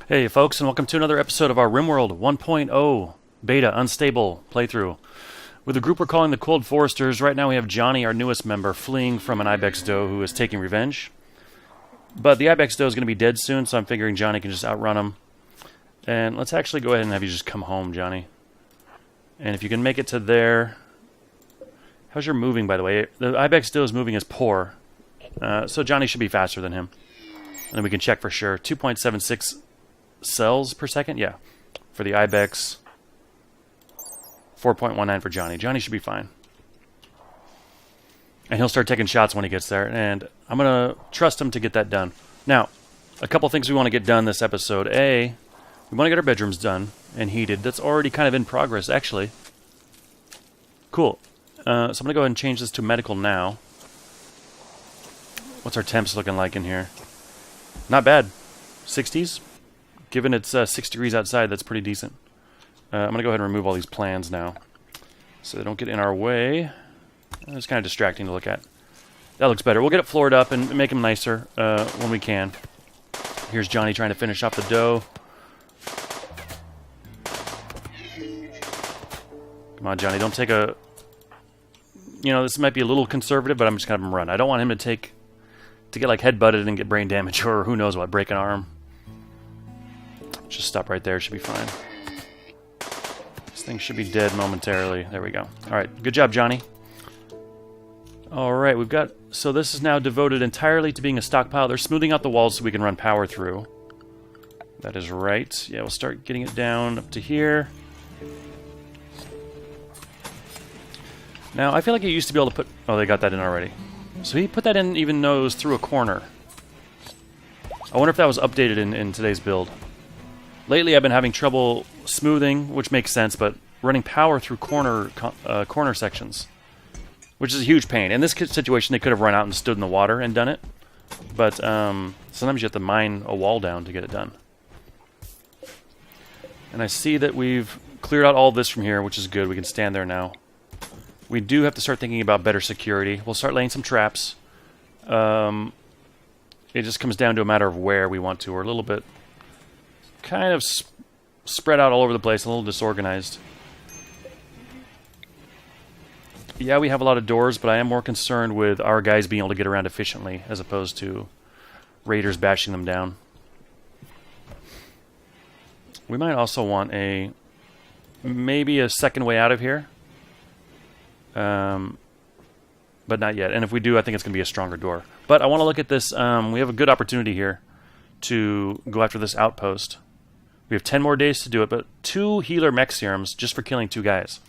Hey folks, and welcome to another episode of our Rimworld 1.0 beta unstable playthrough. With a group we're calling the Cold Foresters, right now we have Johnny, our newest member, fleeing from an Ibex doe who is taking revenge. But the Ibex doe is going to be dead soon, so I'm figuring Johnny can just outrun him. And let's actually go ahead and have you just come home, Johnny. And if you can make it to there... How's your moving, by the way? The Ibex doe is moving as poor, so Johnny should be faster than him. And then we can check for sure. 2.76 cells per second? Yeah. For the Ibex. 4.19 for Johnny. Johnny should be fine. And he'll start taking shots when he gets there. And I'm going to trust him to get that done. Now, a couple things we want to get done this episode. A, we want to get our bedrooms done and heated. That's already kind of in progress, actually. Cool. So I'm going to go ahead and change this to medical now. What's our temps looking like in here? Not bad. 60s. Given it's 6 degrees outside, that's pretty decent. I'm going to go ahead and remove all these plans now, so they don't get in our way. It's kind of distracting to look at. That looks better. We'll get it floored up and make them nicer when we can. Here's Johnny trying to finish off the dough. Come on, Johnny, don't take a... You know, this might be a little conservative, but I'm just going to have him run. I don't want him to get like head-butted and get brain damage or who knows what, break an arm. Just stop right there, should be fine. This thing should be dead momentarily. There we go. Alright, good job, Johnny. Alright, we've got... So this is now devoted entirely to being a stockpile. They're smoothing out the walls so we can run power through. That is right. Yeah, we'll start getting it down up to here. Now, I feel like you used to be able to put... Oh, they got that in already. So he put that in even though it was through a corner. I wonder if that was updated in today's build. Lately, I've been having trouble smoothing, which makes sense, but running power through corner sections, which is a huge pain. In this situation, they could have run out and stood in the water and done it, but sometimes you have to mine a wall down to get it done. And I see that we've cleared out all this from here, which is good. We can stand there now. We do have to start thinking about better security. We'll start laying some traps. It just comes down to a matter of where we want to. We're a little bit kind of spread out all over the place, a little disorganized. Yeah, we have a lot of doors, but I am more concerned with our guys being able to get around efficiently as opposed to raiders bashing them down. We might also want maybe a second way out of here. But not yet. And if we do, I think it's going to be a stronger door. But I want to look at this. We have a good opportunity here to go after this outpost. We have 10 more days to do it, but 2 healer mech serums just for killing 2 guys.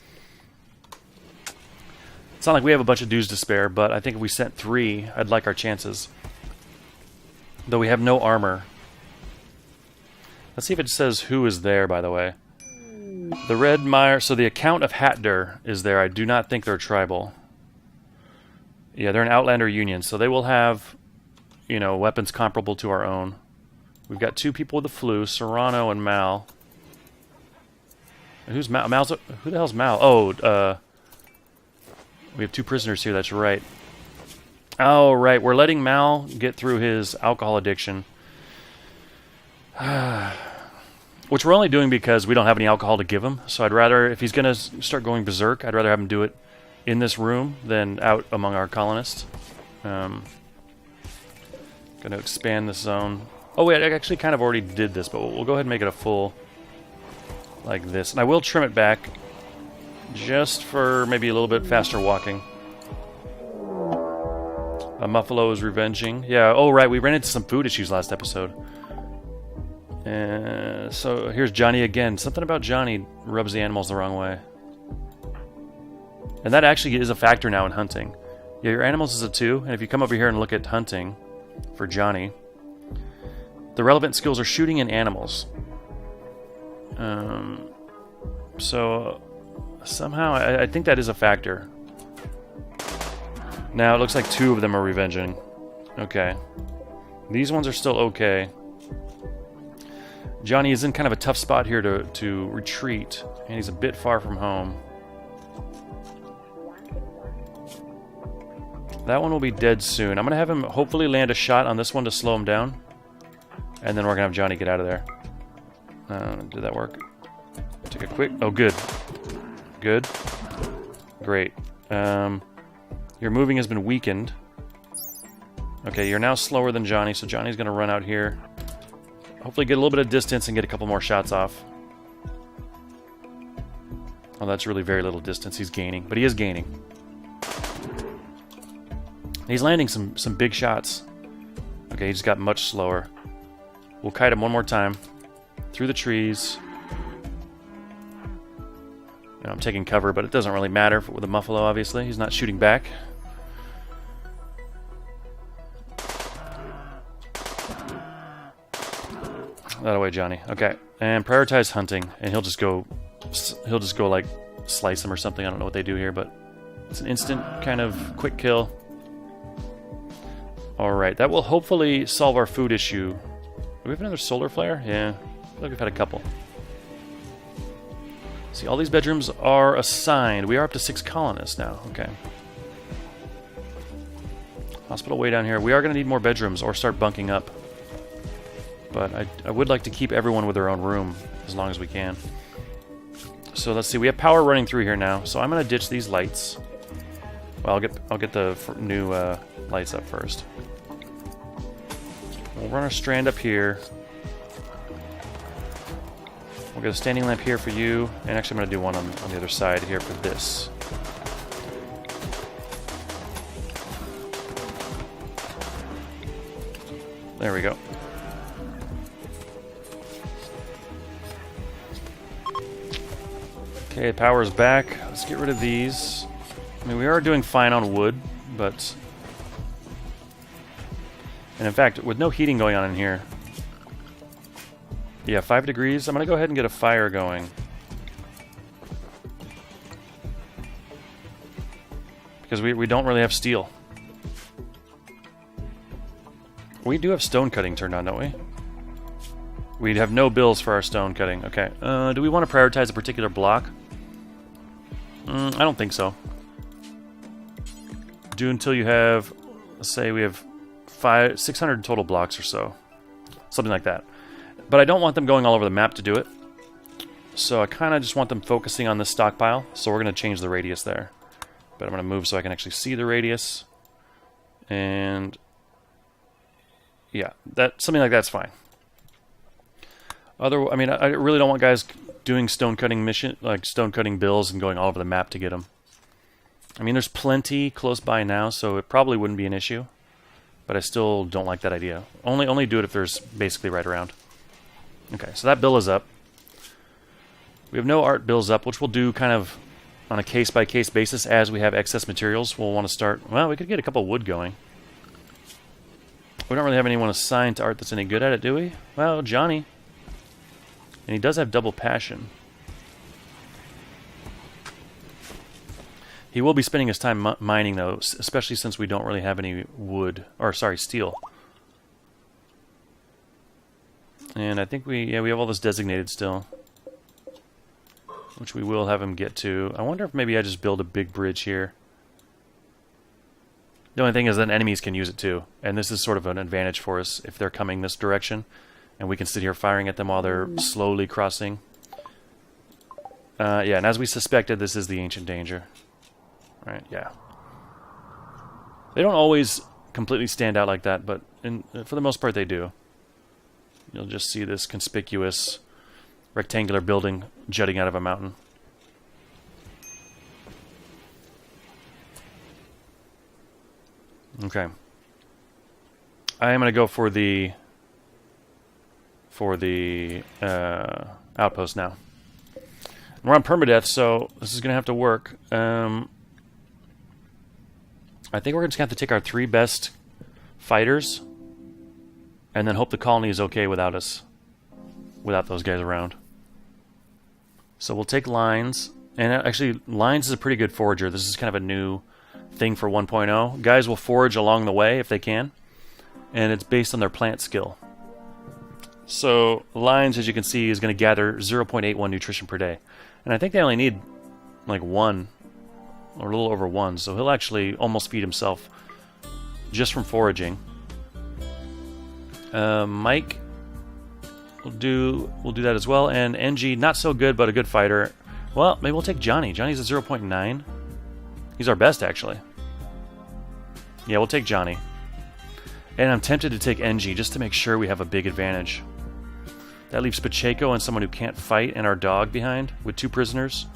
It's not like we have a bunch of dues to spare, but I think if we sent 3, I'd like our chances. Though we have no armor. Let's see if it says who is there, by the way. The Red Mire, so the account of Hatder is there. I do not think they're tribal. Yeah, they're an Outlander Union, so they will have, you know, weapons comparable to our own. We've got 2 people with the flu, Serrano and Mal. And who's Mal? Who the hell's Mal? Oh, we have 2 prisoners here, that's right. Oh, right, we're letting Mal get through his alcohol addiction. Which we're only doing because we don't have any alcohol to give him. So I'd rather, if he's going to start going berserk, I'd rather have him do it in this room than out among our colonists. Going to expand this zone. Oh wait, I actually kind of already did this, but we'll go ahead and make it a full like this. And I will trim it back just for maybe a little bit faster walking. Muffalo is revenging. Yeah, oh right, we ran into some food issues last episode. So here's Johnny again. Something about Johnny rubs the animals the wrong way. And that actually is a factor now in hunting. Yeah, your animals is a 2, and if you come over here and look at hunting for Johnny, the relevant skills are shooting and animals. So somehow I think that is a factor. Now it looks like 2 of them are revenging. Okay. These ones are still okay. Johnny is in kind of a tough spot here to retreat, and he's a bit far from home. That one will be dead soon. I'm going to have him hopefully land a shot on this one to slow him down. And then we're going to have Johnny get out of there. Did that work? Take a quick... Oh, good. Good. Great. Your moving has been weakened. Okay, you're now slower than Johnny, so Johnny's going to run out here. Hopefully get a little bit of distance and get a couple more shots off. Oh, that's really very little distance he's gaining, but he is gaining. He's landing some big shots. Okay, he just got much slower. We'll kite him one more time. Through the trees. You know, I'm taking cover, but it doesn't really matter with a Muffalo, obviously. He's not shooting back. That away, Johnny. Okay, and prioritize hunting, and he'll just go like slice him or something. I don't know what they do here, but it's an instant kind of quick kill. All right, that will hopefully solve our food issue. Do we have another solar flare? Yeah, I feel like we've had a couple. See, all these bedrooms are assigned. We are up to 6 colonists now. Okay. Hospital way down here. We are going to need more bedrooms or start bunking up. But I would like to keep everyone with their own room as long as we can. So let's see. We have power running through here now. So I'm going to ditch these lights. Well, I'll get the new lights up first. We'll run our strand up here. We'll get a standing lamp here for you. And actually I'm going to do one on the other side here for this. There we go. Okay, power's back. Let's get rid of these. I mean, we are doing fine on wood, but... And in fact, with no heating going on in here... Yeah, 5 degrees. I'm going to go ahead and get a fire going. Because we don't really have steel. We do have stone cutting turned on, don't we? We'd have no bills for our stone cutting. Okay. Do we want to prioritize a particular block? I don't think so. Do until you have, let's say we have 600 total blocks or so. Something like that. But I don't want them going all over the map to do it. So I kind of just want them focusing on this stockpile. So we're going to change the radius there. But I'm going to move so I can actually see the radius. And yeah, something like that's fine. I mean, I really don't want guys doing stone cutting bills and going all over the map to get them. I mean, there's plenty close by now, so it probably wouldn't be an issue. But I still don't like that idea. Only do it if there's basically right around. Okay, so that bill is up. We have no art bills up, which we'll do kind of on a case-by-case basis as we have excess materials. We'll want to start... Well, we could get a couple wood going. We don't really have anyone assigned to art that's any good at it, do we? Well, Johnny. And he does have double passion. He will be spending his time mining, though, especially since we don't really have any wood. Or, sorry, steel. And I think we have all this designated still. Which we will have him get to. I wonder if maybe I just build a big bridge here. The only thing is that enemies can use it too. And this is sort of an advantage for us if they're coming this direction. And we can sit here firing at them while they're slowly crossing. Yeah, and as we suspected, this is the ancient danger. Right, yeah. They don't always completely stand out like that, but for the most part they do. You'll just see this conspicuous rectangular building jutting out of a mountain. Okay. I am going to go for the outpost now. We're on permadeath, so this is going to have to work. I think we're just going to have to take our 3 best fighters and then hope the colony is okay without us. Without those guys around. So we'll take Lines. And actually, Lines is a pretty good forager. This is kind of a new thing for 1.0. Guys will forage along the way if they can. And it's based on their plant skill. So Lines, as you can see, is going to gather 0.81 nutrition per day. And I think they only need like 1 or a little over 1. So he'll actually almost feed himself just from foraging. Mike we'll do that as well. And NG, not so good, but a good fighter. Well, maybe we'll take Johnny. Johnny's a 0.9. He's our best, actually. Yeah, we'll take Johnny. And I'm tempted to take NG just to make sure we have a big advantage. That leaves Pacheco and someone who can't fight and our dog behind with 2 prisoners.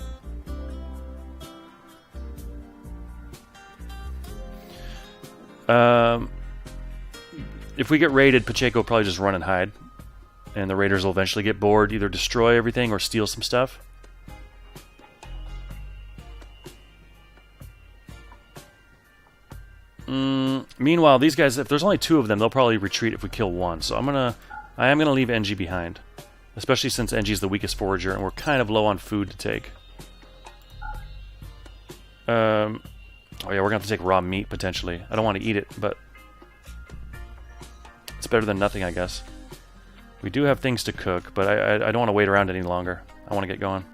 If we get raided, Pacheco will probably just run and hide. And the raiders will eventually get bored, either destroy everything or steal some stuff. Meanwhile, these guys, if there's only 2 of them, they'll probably retreat if we kill 1. So I am gonna leave NG behind. Especially since NG is the weakest forager and we're kind of low on food to take. Oh yeah, we're gonna have to take raw meat potentially. I don't want to eat it, but it's better than nothing, I guess. We do have things to cook, but I don't want to wait around any longer. I want to get going.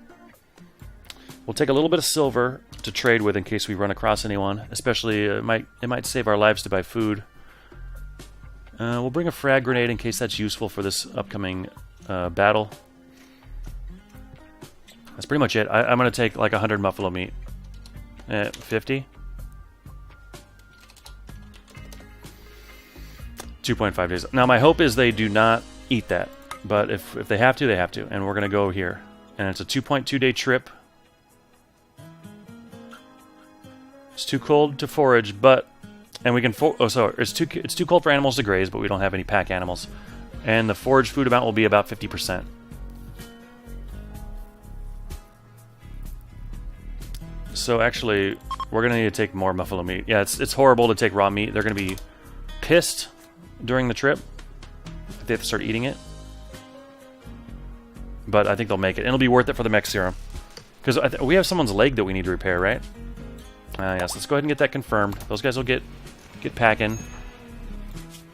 We'll take a little bit of silver to trade with in case we run across anyone. Especially, it might save our lives to buy food. We'll bring a frag grenade in case that's useful for this upcoming battle. That's pretty much it. I'm going to take like 100 buffalo meat. 50? 2.5 days. Now my hope is they do not eat that. But if they have to, they have to. And we're going to go here. And it's a 2.2 day trip. It's too cold to forage, but... And we can... it's too cold for animals to graze, but we don't have any pack animals. And the forage food amount will be about 50%. So actually, we're going to need to take more buffalo meat. Yeah, it's horrible to take raw meat. They're going to be pissed during the trip if they have to start eating it. But I think they'll make it. And it'll be worth it for the mech serum. Because we have someone's leg that we need to repair, right? Yes, let's go ahead and get that confirmed. Those guys will get packing.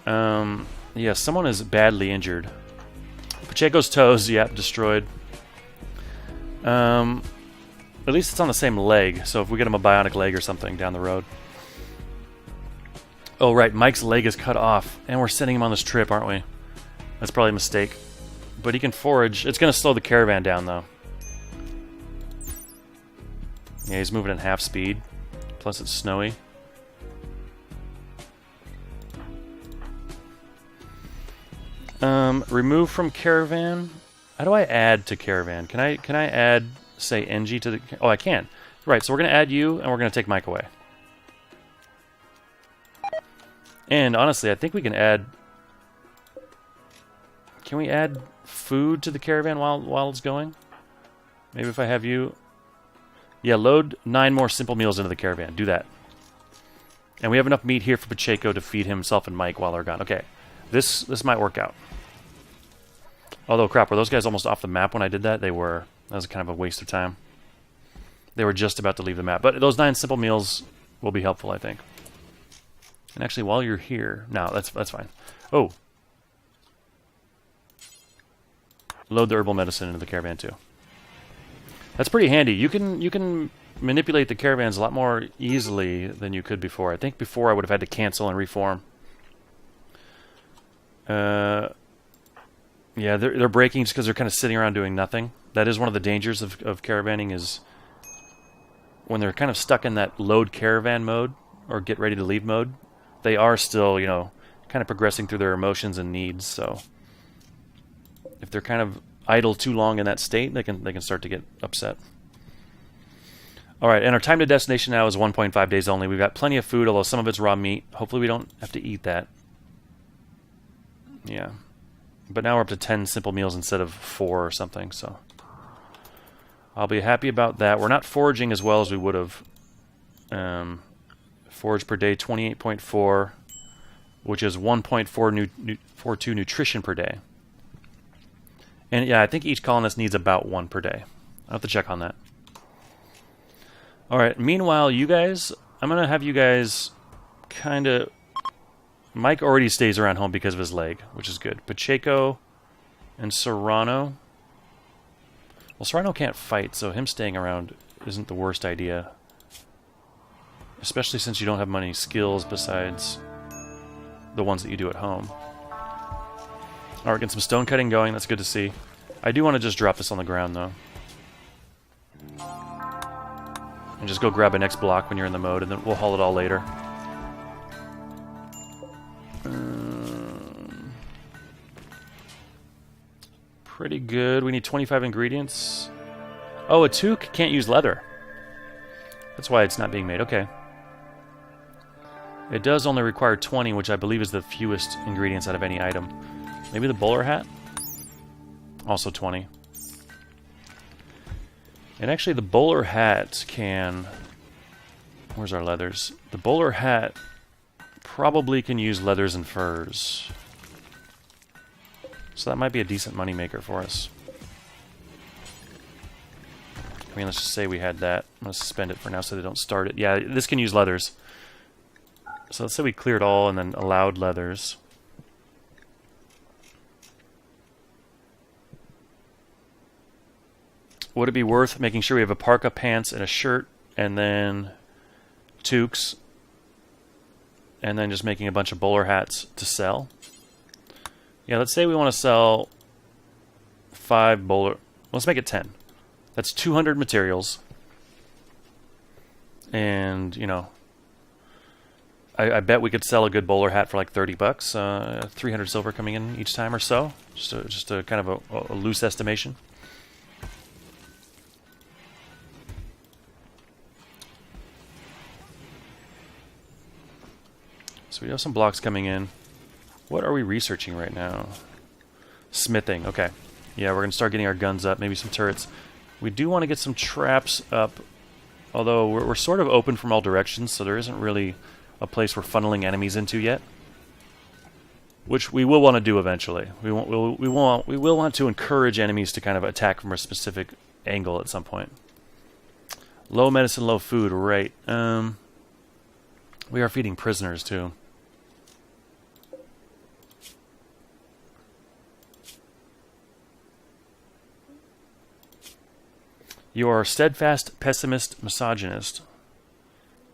Yeah, someone is badly injured. Pacheco's toes, yep, destroyed. At least it's on the same leg, so if we get him a bionic leg or something down the road. Oh, right, Mike's leg is cut off, and we're sending him on this trip, aren't we? That's probably a mistake. But he can forage. It's going to slow the caravan down, though. Yeah, he's moving at half speed. Plus it's snowy. Remove from caravan. How do I add to caravan? Can I add, say, NG to the... Oh, I can. Right, so we're going to add you, and we're going to take Mike away. And honestly, I think we can add... Can we add food to the caravan while it's going? Maybe if I have you... Yeah, load 9 more simple meals into the caravan. Do that. And we have enough meat here for Pacheco to feed himself and Mike while they're gone. Okay, this might work out. Although, crap, were those guys almost off the map when I did that? They were. That was kind of a waste of time. They were just about to leave the map. But those 9 simple meals will be helpful, I think. And actually, while you're here... No, that's fine. Oh. Load the herbal medicine into the caravan, too. That's pretty handy. You can manipulate the caravans a lot more easily than you could before. I think before I would have had to cancel and reform. Yeah, they're breaking just because they're kind of sitting around doing nothing. That is one of the dangers of caravanning, is when they're kind of stuck in that load caravan mode or get ready to leave mode, they are still, you know, kind of progressing through their emotions and needs. So if they're kind of idle too long in that state, they can start to get upset. All right, and our time to destination now is 1.5 days only. We've got plenty of food, although some of it's raw meat. Hopefully we don't have to eat that. Yeah. But now we're up to 10 simple meals instead of 4 or something, so I'll be happy about that. We're not foraging as well as we would have. Forage per day, 28.4, which is 1.42 nutrition per day. And yeah, I think each colonist needs about 1 per day. I'll have to check on that. Alright, meanwhile, you guys, I'm going to have you guys kind of... Mike already stays around home because of his leg, which is good. Pacheco and Serrano. Well, Serrano can't fight, so him staying around isn't the worst idea. Especially since you don't have many skills besides the ones that you do at home. Alright, getting some stone cutting going. That's good to see. I do want to just drop this on the ground, though. And just go grab a next block when you're in the mode, and then we'll haul it all later. Pretty good. We need 25 ingredients. Oh, a toque can't use leather. That's why it's not being made. Okay. It does only require 20, which I believe is the fewest ingredients out of any item. Maybe the bowler hat? Also 20. And actually the bowler hat can... Where's our leathers? The bowler hat probably can use leathers and furs. So that might be a decent moneymaker for us. I mean, let's just say we had that. I'm going to suspend it for now so they don't start it. Yeah, this can use leathers. So let's say we cleared all and then allowed leathers. Would it be worth making sure we have a parka, pants, and a shirt, and then toques, and then just making a bunch of bowler hats to sell? Yeah, let's say we want to sell 5 bowler... Let's make it 10. That's 200 materials. And, you know, I bet we could sell a good bowler hat for like 30 bucks. 300 silver coming in each time or so. Just a kind of a loose estimation. So we have some blocks coming in. What are we researching right now? Smithing, okay. Yeah, we're going to start getting our guns up, maybe some turrets. We do want to get some traps up, although we're sort of open from all directions, so there isn't really a place we're funneling enemies into yet. Which we will want to do eventually. We will want to encourage enemies to kind of attack from a specific angle at some point. Low medicine, low food, right. We are feeding prisoners too. You are steadfast, pessimist, misogynist.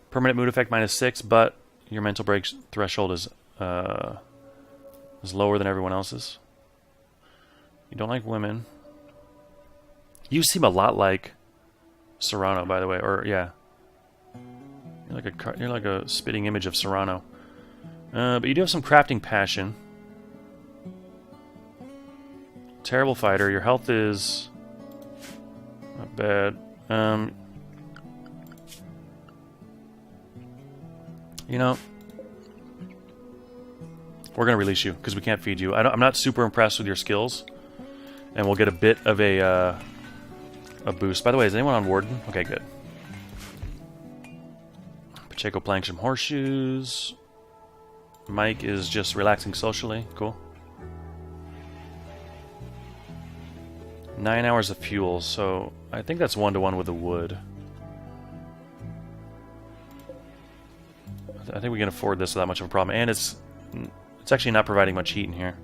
Permanent mood effect -6, but your mental break threshold is lower than everyone else's. You don't like women. You seem a lot like Serrano, by the way, or yeah. You're like a spitting image of Serrano. But you do have some crafting passion. Terrible fighter. Your health is not bad. You know, we're gonna release you because we can't feed you. I'm not super impressed with your skills, and we'll get a bit of a boost. By the way, is anyone on Warden? Okay, good. Pacheco playing some horseshoes. Mike is just relaxing socially. Cool. 9 hours of fuel, so I think that's 1-to-1 with the wood. I think we can afford this without much of a problem, and it's actually not providing much heat in here.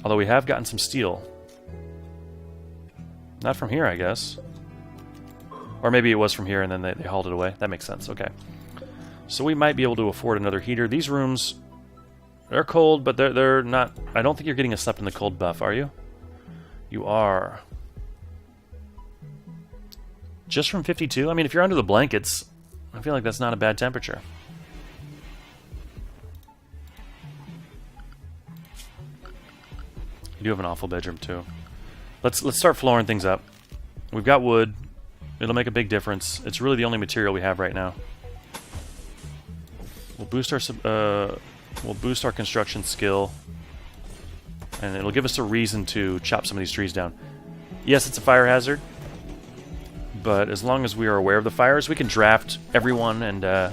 Although we have gotten some steel. Not from here, I guess. Or maybe it was from here and then they hauled it away. That makes sense, okay. So we might be able to afford another heater. These rooms, they're cold, but they're not... I don't think you're getting a step in the cold buff, are you? You are. Just from 52? I mean, if you're under the blankets, I feel like that's not a bad temperature. You do have an awful bedroom, too. Let's start flooring things up. We've got wood. It'll make a big difference. It's really the only material we have right now. We'll boost our construction skill, and it'll give us a reason to chop some of these trees down. Yes, it's a fire hazard, but as long as we are aware of the fires, we can draft everyone and... oh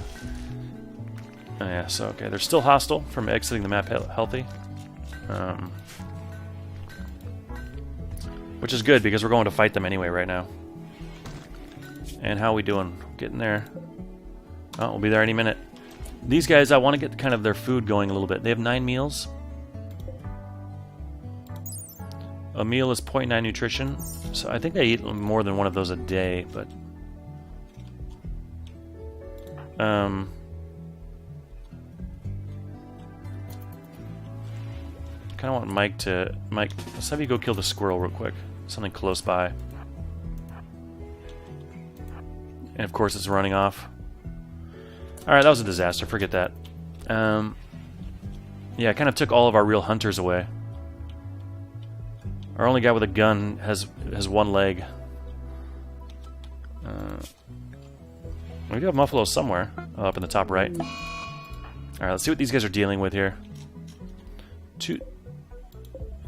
yeah, so okay, they're still hostile from exiting the map healthy. Which is good, because we're going to fight them anyway right now. And how are we doing? Getting there. Oh, we'll be there any minute. These guys, I want to get kind of their food going a little bit. They have 9 meals. A meal is 0.9 nutrition. So I think they eat more than one of those a day, but... kind of want Mike to... Mike, let's have you go kill the squirrel real quick. Something close by. And of course it's running off. Alright, that was a disaster. Forget that. Yeah, I kind of took all of our real hunters away. Our only guy with a gun has one leg. We do have Muffalo somewhere. Oh, up in the top right. Alright, let's see what these guys are dealing with here.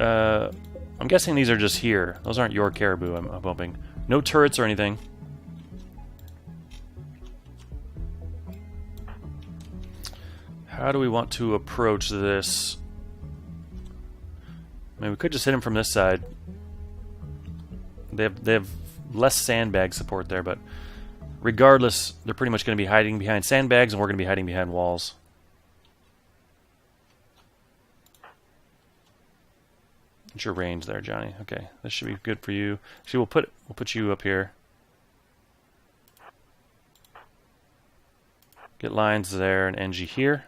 I'm guessing these are just here. Those aren't your caribou, I'm hoping. No turrets or anything. How do we want to approach this? I mean, we could just hit him from this side. They have less sandbag support there, but regardless, they're pretty much going to be hiding behind sandbags, and we're going to be hiding behind walls. What's your range there, Johnny? Okay, this should be good for you. Actually, we'll put you up here. Get lines there and NG here.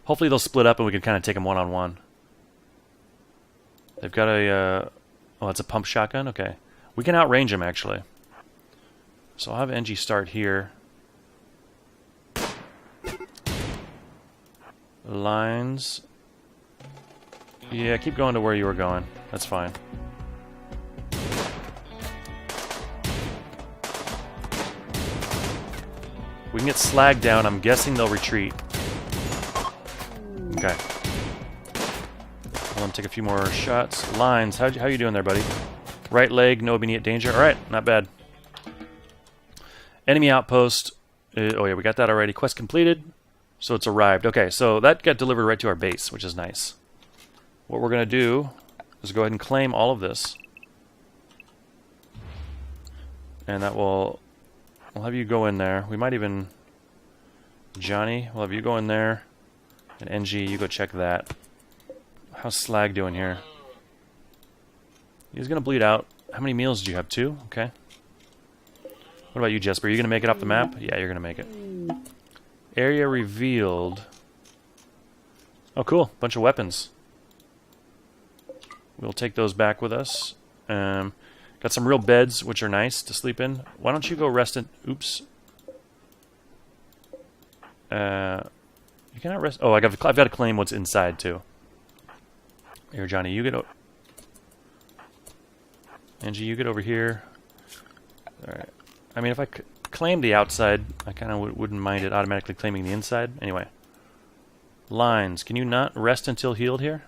Hopefully they'll split up and we can kind of take them one-on-one. They've got a... oh, it's a pump shotgun? Okay. We can outrange them, actually. So I'll have NG start here. Lines. Yeah, keep going to where you were going. That's fine. We can get Slag down. I'm guessing they'll retreat. Okay. I'll take a few more shots. Lines. How you doing there, buddy? Right leg, no immediate danger. Alright, not bad. Enemy outpost. Oh yeah, we got that already. Quest completed. So it's arrived. Okay, so that got delivered right to our base, which is nice. What we're going to do is go ahead and claim all of this. And that will... We'll have you go in there. We might even... Johnny, we'll have you go in there. And NG, you go check that. How's Slag doing here? He's going to bleed out. How many meals do you have? 2? Okay. What about you, Jesper? Are you going to make it off the map? Yeah, you're going to make it. Area revealed. Oh, cool. Bunch of weapons. We'll take those back with us. Got some real beds, which are nice to sleep in. Why don't you go rest in... Oops. You cannot rest... Oh, I've got to claim what's inside, too. Here, Johnny, you get... Angie, you get over here. Alright. I mean, if I claim the outside, I kind of wouldn't mind it automatically claiming the inside. Anyway. Lines. Can you not rest until healed here?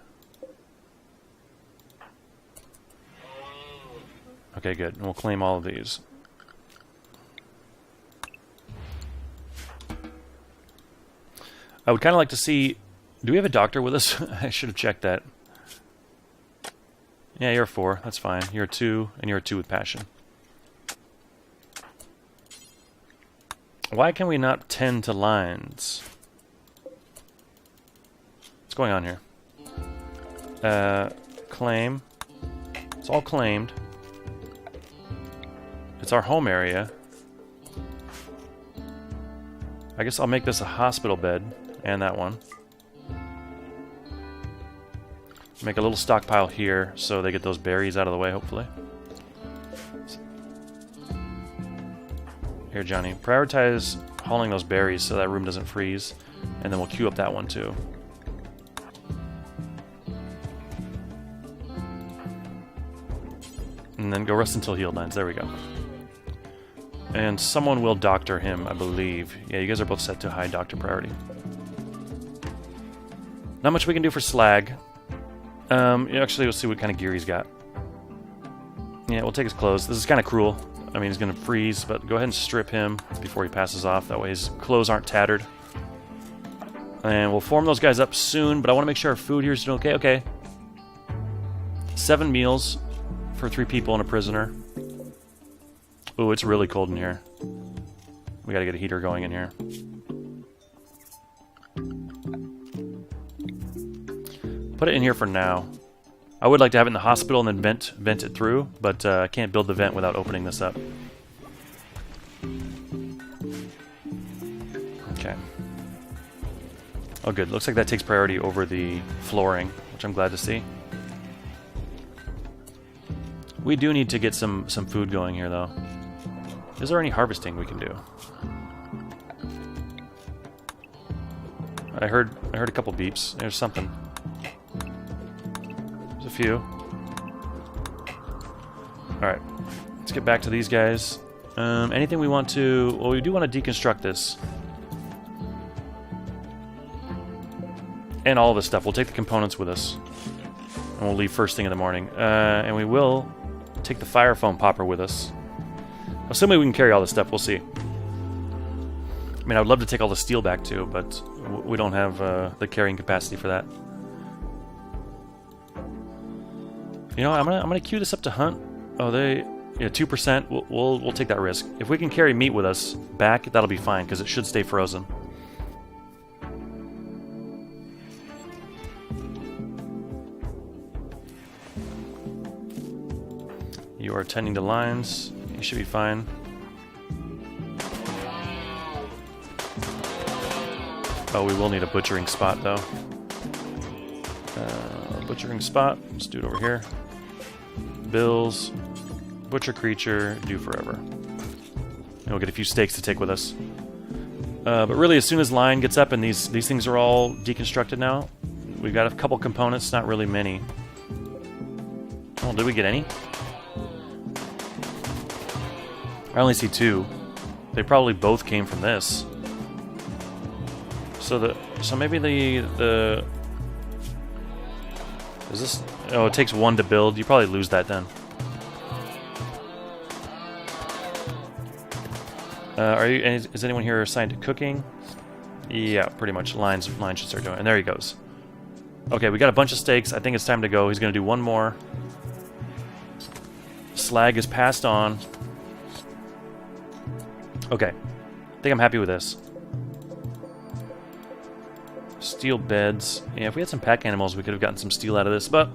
Okay, good. And we'll claim all of these. I would kind of like to see... Do we have a doctor with us? I should have checked that. Yeah, you're a 4. That's fine. You're a 2, and you're a 2 with passion. Why can we not tend to lines? What's going on here? Claim. It's all claimed. It's our home area. I guess I'll make this a hospital bed, and that one. Make a little stockpile here, so they get those berries out of the way, hopefully. Here, Johnny. Prioritize hauling those berries so that room doesn't freeze, and then we'll queue up that one, too. And then go rest until healed lines. There we go. And someone will doctor him, I believe. Yeah, you guys are both set to high doctor priority. Not much we can do for Slag. Actually, we'll see what kind of gear he's got. Yeah, we'll take his clothes. This is kind of cruel. I mean, he's going to freeze, but go ahead and strip him before he passes off. That way his clothes aren't tattered. And we'll form those guys up soon, but I want to make sure our food here is doing okay. Okay. 7 meals for 3 people and a prisoner. Ooh, it's really cold in here. We gotta get a heater going in here. Put it in here for now. I would like to have it in the hospital and then vent it through, but I can't build the vent without opening this up. Okay. Oh, good. Looks like that takes priority over the flooring, which I'm glad to see. We do need to get some food going here, though. Is there any harvesting we can do? I heard a couple beeps. There's something. There's a few. Alright. Let's get back to these guys. Anything we want to... Well, we do want to deconstruct this. And all of this stuff. We'll take the components with us. And we'll leave first thing in the morning. And we will take the fire foam popper with us. Assuming we can carry all this stuff, we'll see. I mean, I would love to take all the steel back too, but we don't have the carrying capacity for that. You know, I'm gonna queue this up to hunt. Oh, yeah, 2%. We'll take that risk. If we can carry meat with us back, that'll be fine because it should stay frozen. You are tending to lines. You should be fine. Oh, we will need a butchering spot, though. Butchering spot. Let's do it over here. Bills. Butcher creature. Do forever. And we'll get a few steaks to take with us. But really, as soon as line gets up and these things are all deconstructed now, we've got a couple components, not really many. Oh, did we get any? I only see 2. They probably both came from this. So maybe the is this? Oh, it takes 1 to build. You probably lose that then. Is anyone here assigned to cooking? Yeah, pretty much. Line should start doing it. And there he goes. Okay, we got a bunch of steaks. I think it's time to go. He's going to do 1 more. Slag is passed on. Okay. I think I'm happy with this. Steel beds. Yeah, if we had some pack animals, we could have gotten some steel out of this, but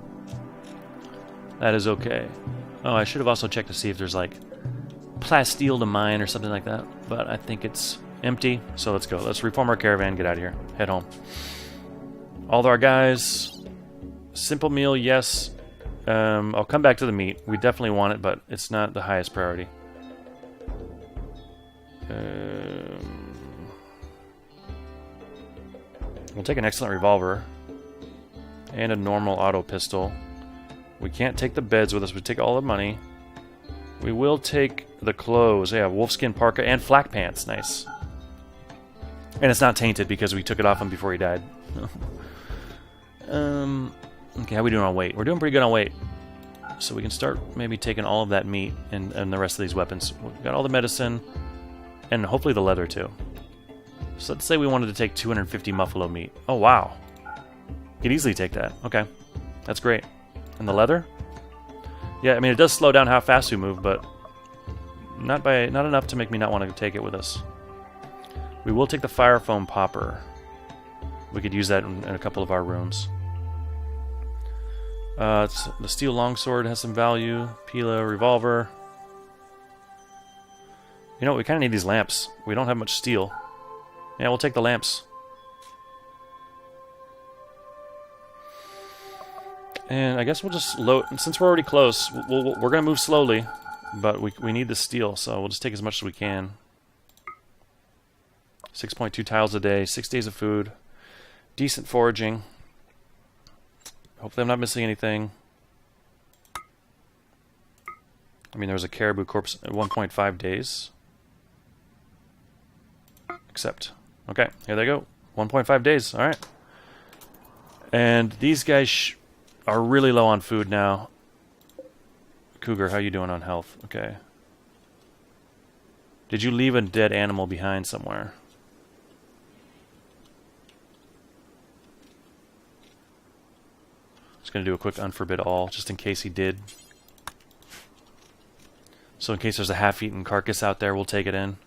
that is okay. Oh, I should have also checked to see if there's, like, plasteel to mine or something like that, but I think it's empty, so let's go. Let's reform our caravan, get out of here, head home. All of our guys, simple meal, yes. I'll come back to the meat. We definitely want it, but it's not the highest priority. We'll take an excellent revolver and a normal auto pistol. We can't take the beds with us. We take all the money. We will take the clothes. Yeah, wolfskin parka and flak pants. Nice. And it's not tainted because we took it off him before he died. Okay, how are we doing on weight? We're doing pretty good on weight. So we can start maybe taking all of that meat and the rest of these weapons. We've got all the medicine and hopefully the leather too. So let's say we wanted to take 250 buffalo meat. Oh, wow. Could easily take that. Okay. That's great. And the leather? Yeah, I mean, it does slow down how fast we move, but not enough to make me not want to take it with us. We will take the fire foam popper. We could use that in a couple of our rooms. The steel longsword has some value. Pila revolver. You know, we kind of need these lamps. We don't have much steel. Yeah, we'll take the lamps. And I guess we'll just load... Since we're already close, we're going to move slowly. But we need the steel, so we'll just take as much as we can. 6.2 tiles a day, 6 days of food. Decent foraging. Hopefully I'm not missing anything. I mean, there was a caribou corpse at 1.5 days. Accept. Okay, here they go. 1.5 days, alright. And these guys are really low on food now. Cougar, how you doing on health? Okay. Did you leave a dead animal behind somewhere? Just going to do a quick unforbid all, just in case he did. So in case there's a half-eaten carcass out there, we'll take it in.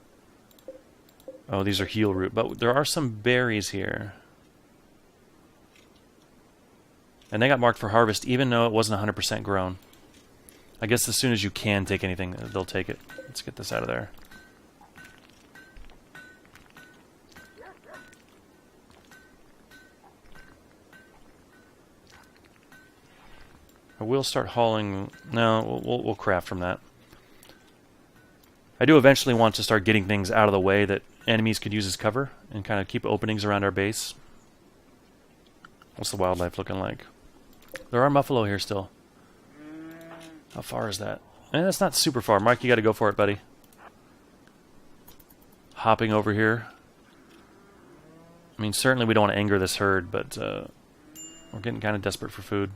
Oh, these are heal root, but there are some berries here. And they got marked for harvest, even though it wasn't 100% grown. I guess as soon as you can take anything, they'll take it. Let's get this out of there. I will start hauling... No, we'll craft from that. I do eventually want to start getting things out of the way that enemies could use as cover and kind of keep openings around our base. What's the wildlife looking like? There are muffalo here still. How far is that? That's not super far. Mike, you got to go for it, buddy. Hopping over here. I mean, certainly we don't want to anger this herd, but we're getting kind of desperate for food.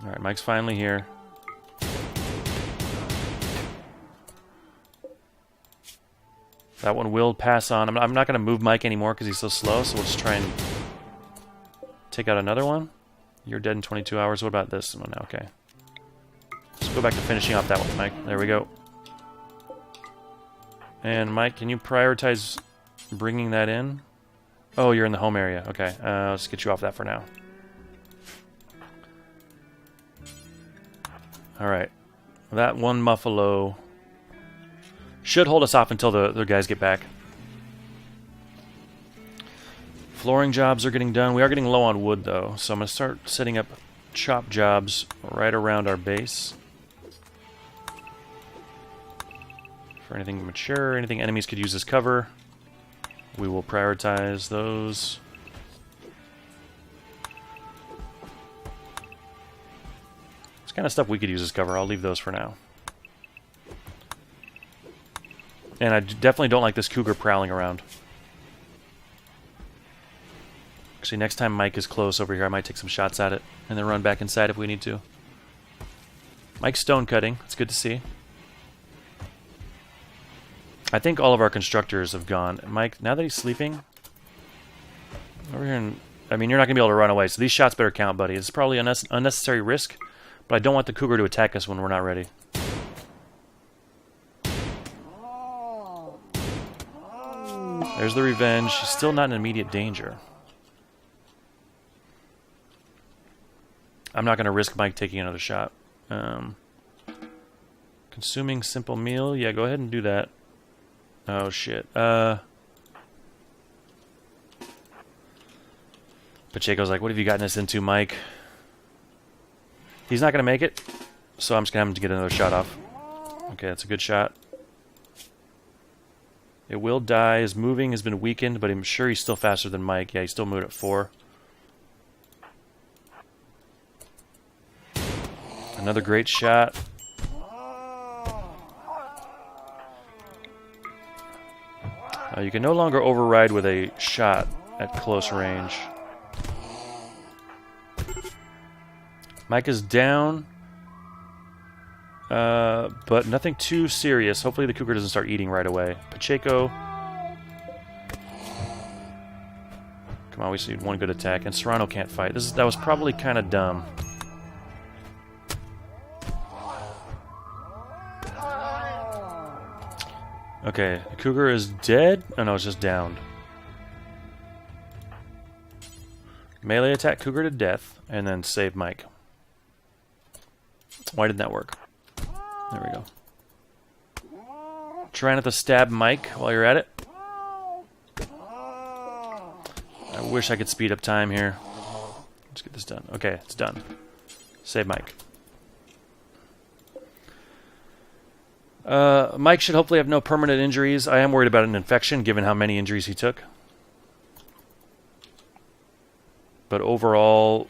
Alright, Mike's finally here. That one will pass on. I'm not going to move Mike anymore because he's so slow, so we'll just try and take out another one. You're dead in 22 hours. What about this one? Okay. Let's go back to finishing off that one, Mike. There we go. And Mike, can you prioritize bringing that in? Oh, you're in the home area. Okay, let's get you off that for now. Alright. That one muffalo should hold us off until the guys get back. Flooring jobs are getting done. We are getting low on wood, though, so I'm going to start setting up chop jobs right around our base. For anything mature, anything enemies could use as cover, we will prioritize those. This kind of stuff we could use as cover. I'll leave those for now. And I definitely don't like this cougar prowling around. Actually, next time Mike is close over here, I might take some shots at it and then run back inside if we need to. Mike's stone cutting. It's good to see. I think all of our constructors have gone. Mike, now that he's sleeping, over here, I mean, you're not going to be able to run away, so these shots better count, buddy. It's probably an unnecessary risk, but I don't want the cougar to attack us when we're not ready. There's the revenge. She's still not in immediate danger. I'm not going to risk Mike taking another shot. Consuming simple meal. Yeah, go ahead and do that. Oh, shit. Pacheco's like, what have you gotten us into, Mike? He's not going to make it, so I'm just going to have him to get another shot off. Okay, that's a good shot. It will die. His moving has been weakened, but I'm sure he's still faster than Mike. Yeah, he's still moved at 4. Another great shot. You can no longer override with a shot at close range. Mike is down, but nothing too serious. Hopefully the cougar doesn't start eating right away. Pacheco. Come on, we just need one good attack. And Serrano can't fight. That was probably kind of dumb. Okay, the cougar is dead. Oh no, it's just downed. Melee attack cougar to death, and then save Mike. Why didn't that work? There we go. Try not to stab Mike while you're at it. I wish I could speed up time here. Let's get this done. Okay, it's done. Save Mike. Mike should hopefully have no permanent injuries. I am worried about an infection, given how many injuries he took. But overall...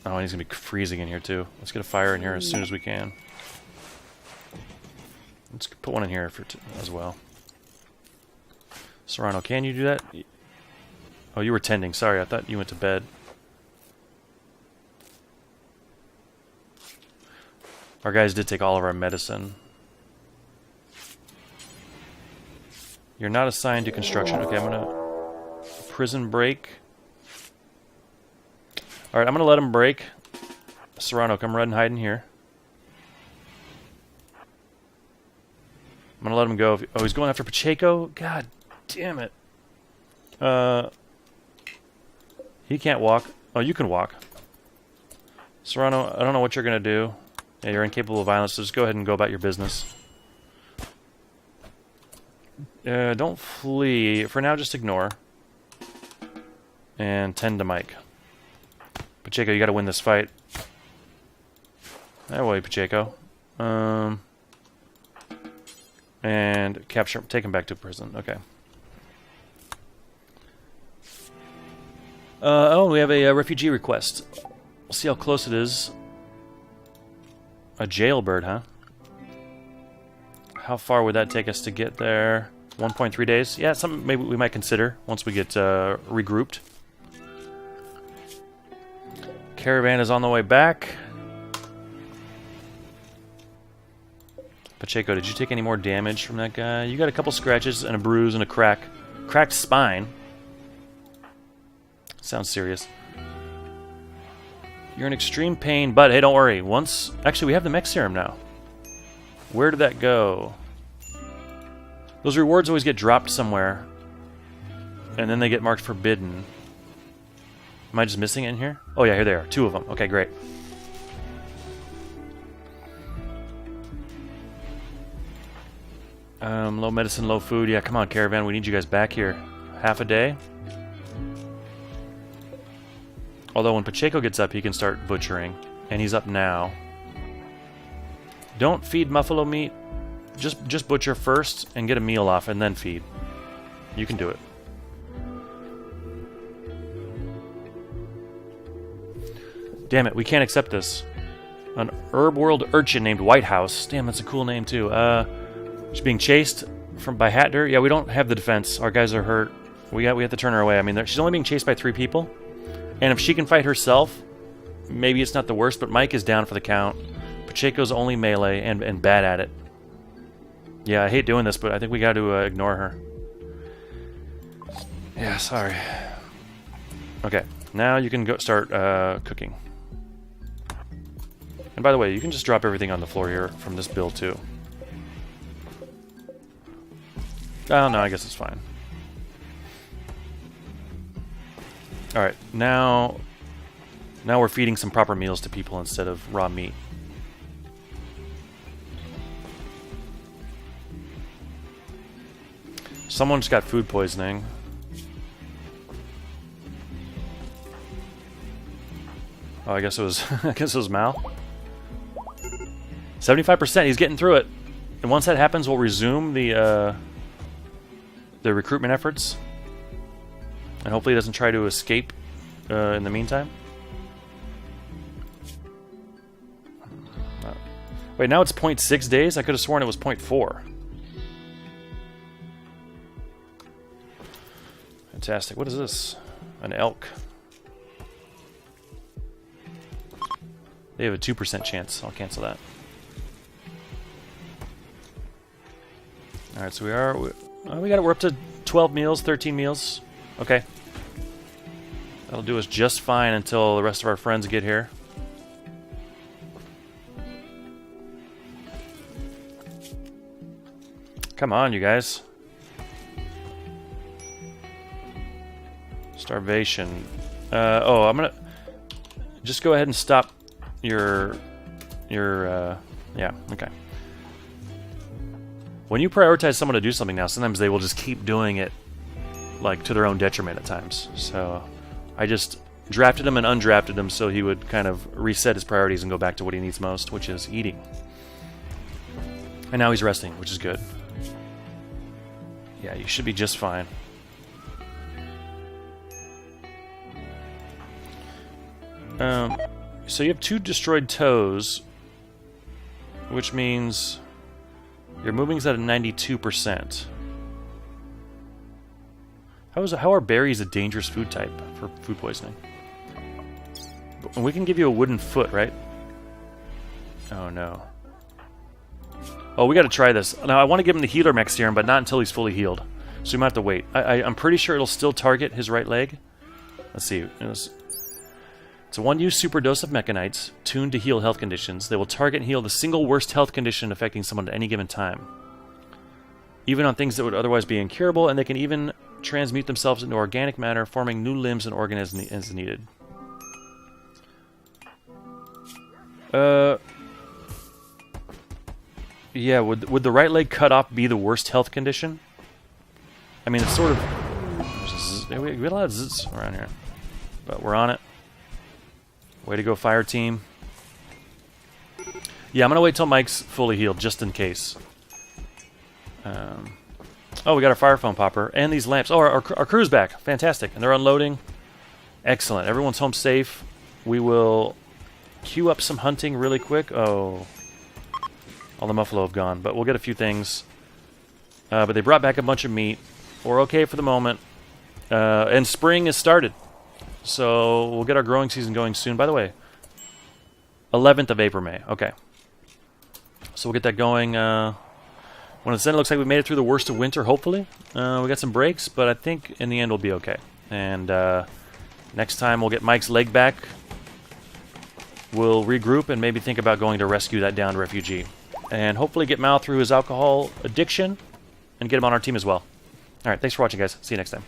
Oh, and he's going to be freezing in here, too. Let's get a fire in here as soon as we can. Let's put one in here as well. Serrano, can you do that? Oh, you were tending. Sorry, I thought you went to bed. Our guys did take all of our medicine. You're not assigned to construction. Okay, I'm going to... Prison break. Alright, I'm going to let him break. Serrano, come run and hide in here. I'm going to let him go. Oh, he's going after Pacheco? God damn it. He can't walk. Oh, you can walk. Serrano, I don't know what you're going to do. Yeah, you're incapable of violence, so just go ahead and go about your business. Don't flee. For now, just ignore. And tend to Mike. Pacheco, you got to win this fight. That way, Pacheco. And capture him. Take him back to prison. Okay. Oh, we have a refugee request. We'll see how close it is. A jailbird, huh? How far would that take us to get there? 1.3 days? Yeah, something maybe we might consider once we get regrouped. Caravan is on the way back. Pacheco, did you take any more damage from that guy? You got a couple scratches and a bruise and a cracked spine. Sounds serious. You're in extreme pain, but hey, don't worry. Actually, we have the mech serum now. Where did that go? Those rewards always get dropped somewhere, and then they get marked forbidden. Am I just missing it in here? Oh yeah, here they are. 2 of them. Okay, great. Low medicine, low food. Yeah, come on, Caravan. We need you guys back here. Half a day. Although when Pacheco gets up, he can start butchering. And he's up now. Don't feed buffalo meat. Just butcher first and get a meal off and then feed. You can do it. Damn it, we can't accept this. An Rimworld urchin named White House. Damn, that's a cool name too. She's being chased by Hatter. Yeah, we don't have the defense. Our guys are hurt. We have to turn her away. I mean, she's only being chased by 3 people. And if she can fight herself, maybe it's not the worst, but Mike is down for the count. Pacheco's only melee and bad at it. Yeah, I hate doing this, but I think we got to ignore her. Yeah, sorry. Okay, now you can go start cooking. And by the way, you can just drop everything on the floor here from this build too. Oh no, I guess it's fine. Alright, now we're feeding some proper meals to people instead of raw meat. Someone's got food poisoning. Oh, I guess it was Mal. 75%, he's getting through it. And once that happens, we'll resume the recruitment efforts. And hopefully he doesn't try to escape in the meantime. Wait, now it's 0.6 days? I could have sworn it was 0.4. Fantastic. What is this? An elk. They have a 2% chance. I'll cancel that. Alright, so we're up to 12 meals, 13 meals. Okay. That'll do us just fine until the rest of our friends get here. Come on, you guys. Starvation. Oh, I'm gonna just go ahead and stop your yeah, okay. When you prioritize someone to do something now, sometimes they will just keep doing it, like, to their own detriment at times. So I just drafted him and undrafted him so he would kind of reset his priorities and go back to what he needs most, which is eating. And now he's resting, which is good. Yeah, you should be just fine. So you have 2 destroyed toes, which means your moving's at a 92%. How are berries a dangerous food type for food poisoning? We can give you a wooden foot, right? Oh no. Oh, we got to try this. Now I want to give him the healer mech serum, but not until he's fully healed. So we might have to wait. I'm pretty sure it'll still target his right leg. Let's see. It's a 1-use super dose of mechanites, tuned to heal health conditions. They will target and heal the single worst health condition affecting someone at any given time. Even on things that would otherwise be incurable, and they can even transmute themselves into organic matter, forming new limbs and organs as needed. Yeah, would the right leg cut off be the worst health condition? I mean, it's sort of... We got a lot of zits around here. But we're on it. Way to go, fire team. Yeah, I'm going to wait till Mike's fully healed, just in case. Oh, we got our fire foam popper and these lamps. Oh, our crew's back. Fantastic. And they're unloading. Excellent. Everyone's home safe. We will queue up some hunting really quick. Oh, all the muffalo have gone, but we'll get a few things. But they brought back a bunch of meat. We're okay for the moment. And spring is started. So we'll get our growing season going soon. By the way, 11th of April, May. Okay. So we'll get that going. When it's done, it looks like we made it through the worst of winter, hopefully. We got some breaks, but I think in the end we'll be okay. And next time we'll get Mike's leg back. We'll regroup and maybe think about going to rescue that downed refugee. And hopefully get Mal through his alcohol addiction and get him on our team as well. All right, thanks for watching, guys. See you next time.